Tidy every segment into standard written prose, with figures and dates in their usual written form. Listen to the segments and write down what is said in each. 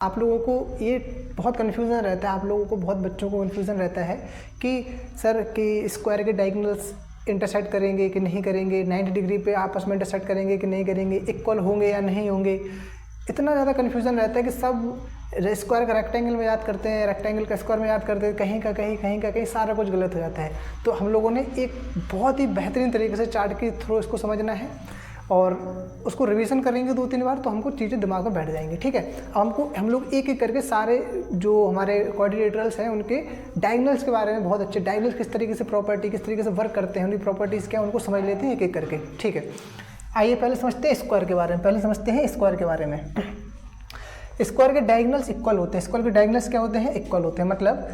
आप लोगों को ये बहुत कन्फ्यूज़न रहता है, आप लोगों को बहुत बच्चों को कन्फ्यूज़न रहता है कि सर कि स्क्वायर के डायगोनल्स इंटरसेक्ट करेंगे कि नहीं करेंगे, 90 डिग्री पे आपस में इंटरसेक्ट करेंगे कि नहीं करेंगे, इक्वल होंगे या नहीं होंगे। इतना ज़्यादा कन्फ्यूज़न रहता है कि सब स्क्वायर का रेक्टेंगल में याद करते हैं, रेक्टेंगल का स्क्वायर में याद करते हैं, कहीं का कहीं, कहीं का कहीं, सारा कुछ गलत हो जाता है। तो हम लोगों ने एक बहुत ही बेहतरीन तरीके से चार्ट के थ्रू इसको समझना है और उसको रिवीजन करेंगे 2-3 बार तो हमको चीज़ें दिमाग में बैठ जाएंगी। ठीक है, हम लोग एक एक करके सारे जो हमारे क्वाड्रिलेटरल्स हैं उनके डायगोनल्स के बारे में बहुत अच्छे, डायगोनल्स किस तरीके से प्रॉपर्टी, किस तरीके से वर्क करते हैं, उनकी प्रॉपर्टीज़ क्या, उनको समझ लेते हैं एक एक करके। ठीक है, आइए पहले समझते हैं स्क्वायर के बारे में। पहले समझते हैं स्क्वायर के बारे में। स्क्वायर के डायगोनल्स इक्वल होते हैं। स्क्वायर के डायगोनल्स क्या होते हैं? इक्वल होते हैं। मतलब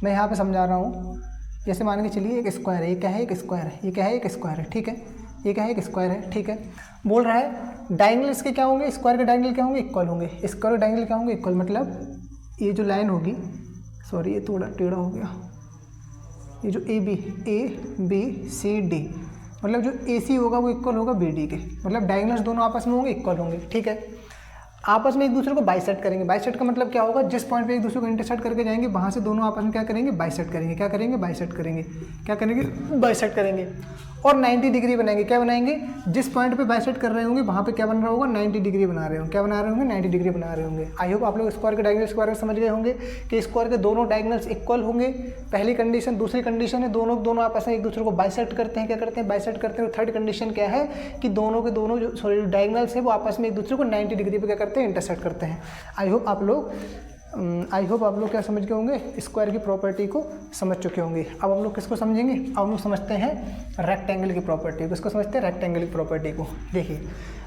मैं यहाँ पे समझा रहा हूँ, जैसे मान के चलिए एक स्क्वायर है, ये क्या है? एक स्क्वायर है। ये क्या है? एक स्क्वायर है। ठीक है, ये क्या है? एक स्क्वायर है। ठीक है, बोल रहा है डायगोनल इसके क्या होंगे? स्क्वायर के डायगोनल क्या होंगे? इक्वल होंगे। स्क्वायर के डायगोनल क्या होंगे? इक्वल। मतलब ये जो लाइन होगी, सॉरी ये थोड़ा टेढ़ा हो गया, ये जो ए बी सी डी, मतलब जो ए सी होगा वो इक्वल होगा बी डी के। मतलब डायगोनल्स दोनों आपस में होंगे, इक्वल होंगे। ठीक है, आपस में एक दूसरे को बाइसेक्ट करेंगे। बाइसेक्ट का मतलब क्या होगा? जिस पॉइंट पे एक दूसरे को इंटरसेक्ट करके जाएंगे वहाँ से दोनों आपस में क्या करेंगे? बाइसेक्ट करेंगे। क्या करेंगे? बाइसेक्ट करेंगे। क्या करेंगे? बाइसेक्ट करेंगे। और 90 डिग्री बनाएंगे। क्या बनाएंगे? जिस पॉइंट पे बाइसेक्ट कर रहे होंगे वहाँ पे क्या बन रहा होगा? 90 डिग्री बना रहे होंगे। क्या बना रहे होंगे? 90 डिग्री बना रहे होंगे। आई होप आप लोग स्क्वायर के डायगोनल्स के बारे में समझ गए होंगे कि स्क्वायर के दोनों डायगोनल्स इक्वल होंगे, पहली कंडीशन। दूसरी कंडीशन है दोनों आपस में एक दूसरे को बाइसेक्ट करते हैं। क्या करते हैं? बाइसेक्ट करते हैं। थर्ड कंडीशन क्या है कि दोनों के दोनों जो डायगोनल्स है वो आपस में एक दूसरे को 90 डिग्री पे क्या करते हैं? इंटरसेक्ट करते हैं। आई होप आप लोग क्या समझ गए होंगे? स्क्वायर की प्रॉपर्टी को समझ चुके होंगे। अब हम लोग किसको समझेंगे? अब हम लोग समझते हैं रेक्टेंगल की प्रॉपर्टी। किसको समझते हैं? रेक्टेंगल की प्रॉपर्टी को। देखिए,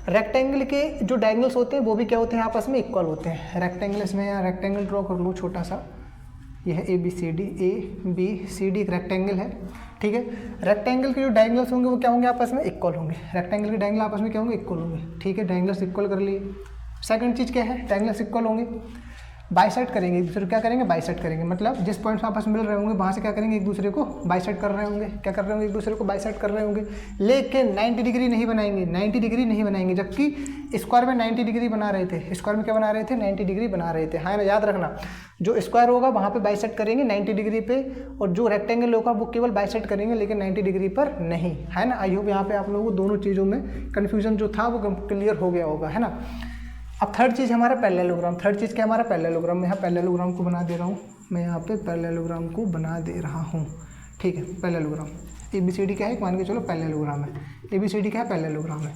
रेक्टेंगल के जो डायगोनल्स होते हैं वो भी क्या होते हैं? आपस में इक्वल होते हैं। रेक्टेंगल, इसमें यहाँ रेक्टेंगल ड्रॉ कर लूँ छोटा सा, यह है ए बी सी डी एक रेक्टेंगल है। ठीक है, रेक्टेंगल के जो डायगोनल्स होंगे वो क्या होंगे? आपस में इक्वल होंगे। रेक्टेंगल के डायगोनल आपस में क्या होंगे? इक्वल होंगे। ठीक है, डायगोनल्स इक्वल कर लिए। सेकंड चीज़ क्या है? डायगोनल्स इक्वल होंगे, बाइसेक्ट करेंगे, एक दूसरे को क्या करेंगे? बाइसेक्ट करेंगे। मतलब जिस पॉइंट से आपस में मिल रहे होंगे वहाँ से क्या करेंगे? एक दूसरे को बाइसेक्ट कर रहे होंगे। क्या कर रहे होंगे? एक दूसरे को बाइसेक्ट कर रहे होंगे। लेकिन 90 डिग्री नहीं बनाएंगे, 90 डिग्री नहीं बनाएंगे। जबकि स्क्वायर में 90 डिग्री बना रहे थे। स्क्वायर में क्या बना रहे थे? 90 डिग्री बना रहे थे। हाँ ना, याद रखना, जो स्क्वायर होगा वहाँ पे बाइसेक्ट करेंगे 90 डिग्री पे, और जो रेक्टेंगल होगा वो केवल बाइसेक्ट करेंगे लेकिन 90 डिग्री पर नहीं। है ना, आई होप यहाँ पे आप लोगों को दोनों चीज़ों में कन्फ्यूजन जो था वो क्लियर हो गया होगा। है ना। अब थर्ड चीज़ हमारा पैरेललोग्राम। थर्ड चीज़ क्या हमारा? पैरेललोग्राम। मैं यहाँ पैरेललोग्राम को बना दे रहा हूँ, मैं यहाँ पे पैरेललोग्राम को बना दे रहा हूँ। ठीक है, पैरेललोग्राम ABCD क्या है? मान के चलो पैरेललोग्राम है। ABCD क्या है? पैरेललोग्राम है।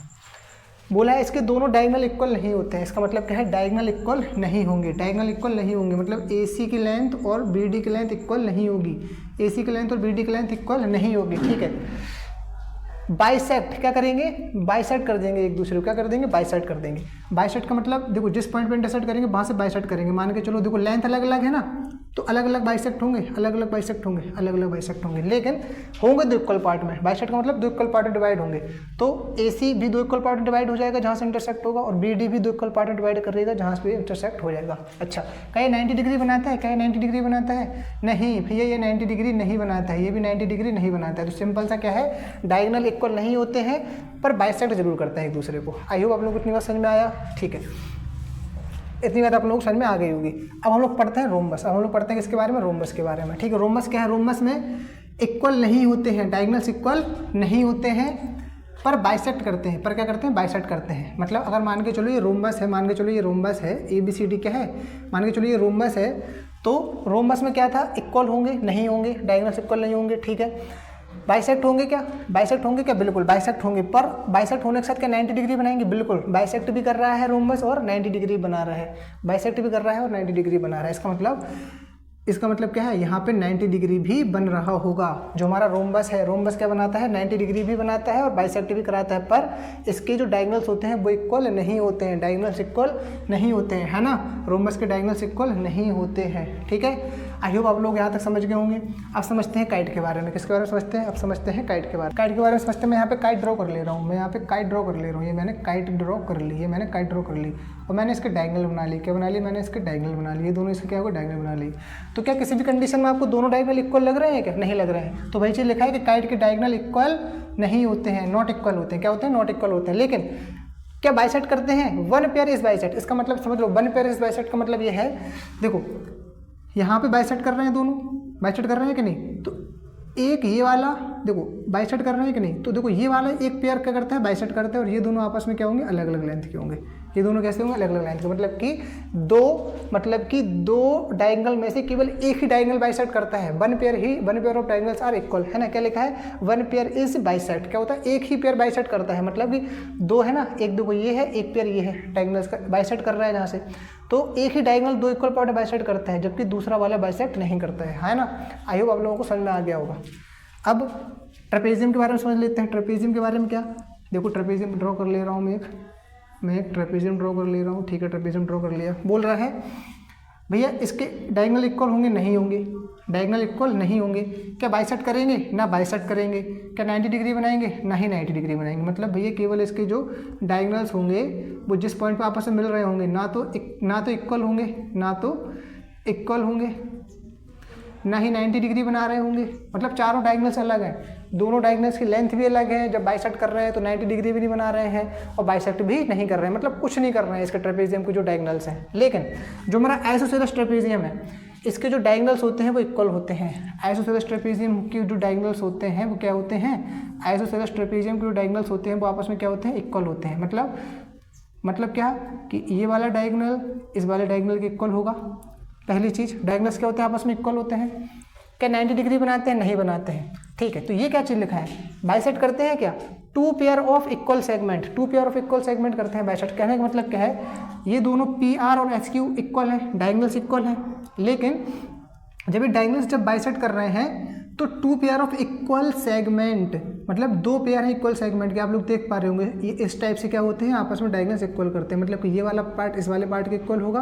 बोला है इसके दोनों डायगोनल इक्वल नहीं होते हैं। इसका मतलब क्या है? डायगोनल इक्वल नहीं होंगे। डायगोनल इक्वल नहीं होंगे मतलब AC की लेंथ और BD की लेंथ इक्वल नहीं होगी। AC की लेंथ और BD की लेंथ इक्वल नहीं होगी। ठीक है, बाइसेक्ट क्या करेंगे? बाइसेक्ट कर देंगे एक दूसरे को। क्या कर देंगे? बाइसेक्ट कर देंगे। बाइसेक्ट का मतलब देखो, जिस पॉइंट पे इंटरसेक्ट करेंगे वहाँ से बाइसेक्ट करेंगे। मान के चलो देखो, लेंथ अलग अलग है ना, तो अलग अलग बाइसेक्ट होंगे, अलग अलग बाइसेक्ट होंगे, अलग अलग बाइसेक्ट होंगे, लेकिन होंगे दो इक्वल पार्ट में। बाइसेक्ट का मतलब दो इक्वल पार्ट में डिवाइड होंगे। तो AC भी दो इक्वल पार्ट में डिवाइड हो जाएगा जहाँ से इंटरसेक्ट होगा, और BD भी दो इक्वल पार्ट में डिवाइड करेगा जहाँ से इंटरसेक्ट हो जाएगा। अच्छा, क्या ये 90 डिग्री बनाता है? क्या ये 90 डिग्री बनाता है? नहीं भैया, ये 90 डिग्री नहीं बनाता है, ये भी 90 डिग्री नहीं बनाता है। तो सिंपल सा क्या है? डायगोनल इक्वल नहीं होते हैं पर बाइसेक्ट जरूर करते हैं एक दूसरे को। आई होप आप लोग को इतनी बात समझ में आया। ठीक है, इतनी बात आप लोगों को समझ में आ गई होगी। अब हम लोग पढ़ते हैं रोम्बस। अब हम लोग पढ़ते हैं किसके बारे में? रोम्बस के बारे में। ठीक है, रोम्बस क्या है? रोम्बस में इक्वल नहीं होते हैं, डायगोनल्स इक्वल नहीं होते हैं पर बाइसेक्ट करते हैं। पर क्या करते हैं? बाइसेक्ट करते हैं। मतलब अगर मान के चलो ये रोम्बस है, मान के चलो ये रोम्बस है, ABCD क्या है? मान के चलो ये रोम्बस है, तो रोम्बस में क्या था? इक्वल होंगे? नहीं होंगे, डायगोनल्स इक्वल नहीं होंगे। ठीक है, बाइसेक्ट होंगे क्या? बाइसेक्ट होंगे क्या? बिल्कुल बाइसेक्ट होंगे। पर बाइसेक्ट होने के साथ क्या 90 डिग्री बनाएंगे? बिल्कुल, बाइसेक्ट भी कर रहा है रोम्बस और 90 डिग्री बना रहा है। बाइसेक्ट भी कर रहा है और 90 डिग्री बना रहा है। इसका मतलब क्या है? यहाँ पे 90 डिग्री भी बन रहा होगा। जो हमारा रोम्बस है, रोम्बस क्या बनाता है? 90 डिग्री भी बनाता है और बाइसेक्ट भी कराता है, पर इसके जो डायगोनल्स होते हैं वो इक्वल नहीं होते हैं। डायगोनल्स इक्वल नहीं होते हैं, है ना। रोम्बस के डायगोनल्स इक्वल नहीं होते हैं। ठीक है, आई होप आप लोग यहाँ तक समझ गए होंगे। अब समझते हैं काइट के बारे में। किसके बारे में समझते हैं? अब समझते हैं काइट के बारे में। काइट के बारे में समझते हैं। मैं यहाँ पे काइट ड्रॉ कर ले रहा हूँ, मैं यहाँ पे काइट ड्रॉ कर ले रहा हूँ। ये मैंने काइट ड्रॉ कर ली, ये मैंने काइट ड्रॉ कर ली, और मैंने इसके डायगोनल बना ली। क्या बना ली? मैंने इसके डायगोनल बना ली। ये दोनों इसके क्या होगा? डायगोनल बना ली। तो क्या किसी भी कंडीशन में आपको दोनों डायगोनल इक्वल लग रहे हैं क्या? नहीं लग रहे हैं। तो भाई चीज़ लिखा है कि काइट के डायगोनल इक्वल नहीं होते हैं, नॉट इक्वल होते हैं। क्या होते हैं? नॉट इक्वल होते हैं। लेकिन क्या बाइसेक्ट करते हैं? One pair is bisect. इसका मतलब समझ लो, वन पेयर इज बाइसेक्ट का मतलब ये है, देखो यहाँ पे बाइसेक्ट कर रहे हैं, दोनों बाइसेक्ट कर रहे हैं कि नहीं, तो एक ये वाला देखो बाइसेक्ट कर रहे हैं कि नहीं, तो देखो ये वाला एक पेयर क्या करता है, बाइसेक्ट करता है, और ये दोनों आपस में क्या होंगे, अलग अलग लेंथ के होंगे। ये दोनों कैसे होंगे, अलग अलग लेंथ के, मतलब कि दो डायगोनल में से केवल एक ही डायगोनल बाइसेक्ट करता है। One pair of diagonals are equal, है ना, क्या लिखा है, वन पेयर इज बाइसेक्ट। क्या होता है, एक ही पेयर बाइसेक्ट करता है, मतलब कि दो है ना, एक देखो ये है, एक पेयर ये है, डायगोनल्स का बाइसेक्ट कर रहा है जहाँ से, तो एक ही डायगोनल दो इक्वल पार्ट बाइसेक्ट करता है, जबकि दूसरा वाला बाइसेक्ट नहीं करता है ना। आई होप आप लोगों को समझ में आ गया होगा। अब ट्रेपेजियम के बारे में समझ लेते हैं। ट्रेपेजियम के बारे में क्या, देखो ट्रेपेजियम ड्रॉ कर ले रहा हूँ मैं एक ट्रेपेजियम ड्रॉ कर ले रहा हूँ, ठीक है, ट्रेपेजियम ड्रॉ कर लिया। बोल रहा है भैया इसके डायगोनल इक्वल होंगे, नहीं होंगे, डायगोनल इक्वल नहीं होंगे। क्या बाइसेक्ट करेंगे, ना बाइसेक्ट करेंगे। क्या 90 डिग्री बनाएंगे, ना ही 90 डिग्री बनाएंगे। मतलब भैया केवल इसके जो डायगोनल्स होंगे वो जिस पॉइंट पे आपस में मिल रहे होंगे, ना तो इक्वल होंगे, ना ही 90 डिग्री बना रहे होंगे। मतलब चारों डायगोनल्स अलग हैं, दोनों डायगोनल्स की लेंथ भी अलग है। जब बाइसेक्ट कर रहे हैं तो 90 डिग्री भी नहीं बना रहे हैं और बाइसेक्ट भी नहीं कर रहे हैं, मतलब कुछ नहीं कर रहे हैं इसके ट्रेपेजियम के जो डायगोनल्स हैं। लेकिन जो हमारा आइसोसेलेस ट्रेपेजियम है, इसके जो डायगोनल्स होते हैं वो इक्वल होते हैं। आइसोसेलेस ट्रेपेजियम के जो डायगोनल्स होते हैं वो क्या होते हैं, आइसोसेलेस ट्रेपेजियम के जो डायगोनल्स होते हैं वो आपस में क्या होते हैं, इक्वल होते हैं। मतलब क्या कि ये वाला डायगोनल इस वाले डायगोनल के इक्वल होगा। पहली चीज़, डायगोनल्स क्या होते हैं, आपस में इक्वल होते हैं। क्या 90 डिग्री बनाते हैं, नहीं बनाते हैं, ठीक है। तो ये क्या चीज़ लिखा है, बाइसेक्ट करते हैं क्या, two pair of equal segment, two pair of equal segment करते हैं बाइसेक्ट। कहने का मतलब क्या है, ये दोनों PR और SQ इक्वल है, डायगोनल्स इक्वल हैं। लेकिन जब ये डायगोनल्स जब बाइसेक्ट कर रहे हैं तो two pair of equal segment, मतलब दो पेयर हैं इक्वल सेगमेंट के, आप लोग देख पा रहे होंगे, ये इस टाइप से क्या होते हैं, आपस में डायगोनल्स इक्वल करते हैं। मतलब कि ये वाला पार्ट इस वाले पार्ट के इक्वल होगा।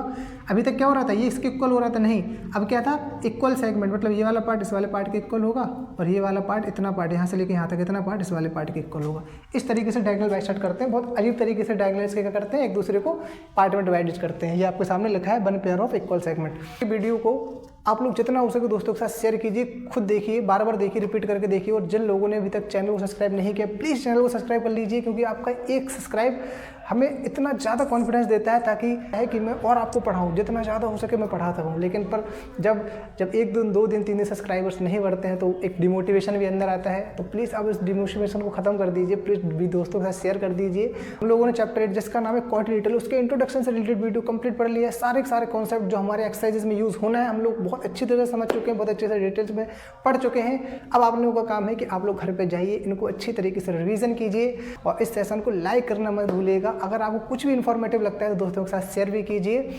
अभी तक क्या हो रहा था, ये इसके इक्वल हो रहा था, नहीं, अब क्या था, इक्वल सेगमेंट, मतलब ये वाला पार्ट इस वाले पार्ट के इक्वल होगा और ये वाला पार्ट इतना पार्ट यहाँ से लेके यहाँ तक इतना पार्ट इस वाले पार्ट के इक्वल होगा। इस तरीके से डायगोनल बाइसेक्ट करते हैं। बहुत अजीब तरीके से डायगोनल्स क्या करते हैं, एक दूसरे को पार्ट में डिवाइड करते हैं। ये आपके सामने लिखा है, one pair of equal segment. Video को आप लोग जितना हो सके दोस्तों के साथ शेयर कीजिए, खुद देखिए, बार बार देखिए, रिपीट करके देखिए। और जिन लोगों ने अभी तक चैनल को सब्सक्राइब नहीं किया, प्लीज़ चैनल को सब्सक्राइब कर लीजिए, क्योंकि आपका एक सब्सक्राइब हमें इतना ज़्यादा कॉन्फिडेंस देता है ताकि है कि मैं और आपको पढ़ाऊँ, जितना ज़्यादा हो सके मैं पढ़ाता रहूँ। लेकिन पर जब एक दिन, 2 दिन, 3 दिन सब्सक्राइबर्स नहीं बढ़ते हैं तो एक डिमोटिवेशन भी अंदर आता है। तो प्लीज़ आप इस डिमोटिवेशन को ख़त्म कर दीजिए, प्लीज़ भी दोस्तों के साथ शेयर कर दीजिए। हम लोगों ने चैप्टर 8 जिसका नाम है क्वाड्रिलेटरल, उसके इंट्रोडक्शन से रिलेटेड वीडियो कंप्लीट पढ़ लिया है। सारे कॉन्सेप्ट जो हमारे एक्सरसाइजेस में यूज़ होना है हम लोग बहुत अच्छी तरह से समझ चुके हैं, बहुत अच्छे से डिटेल्स में पढ़ चुके हैं। अब आप लोगों का काम है कि आप लोग घर पे जाइए, इनको अच्छी तरीके से रिवीजन कीजिए और इस सेशन को लाइक करना मत भूलिएगा। अगर आपको कुछ भी इन्फॉर्मेटिव लगता है तो दोस्तों के साथ शेयर भी कीजिए।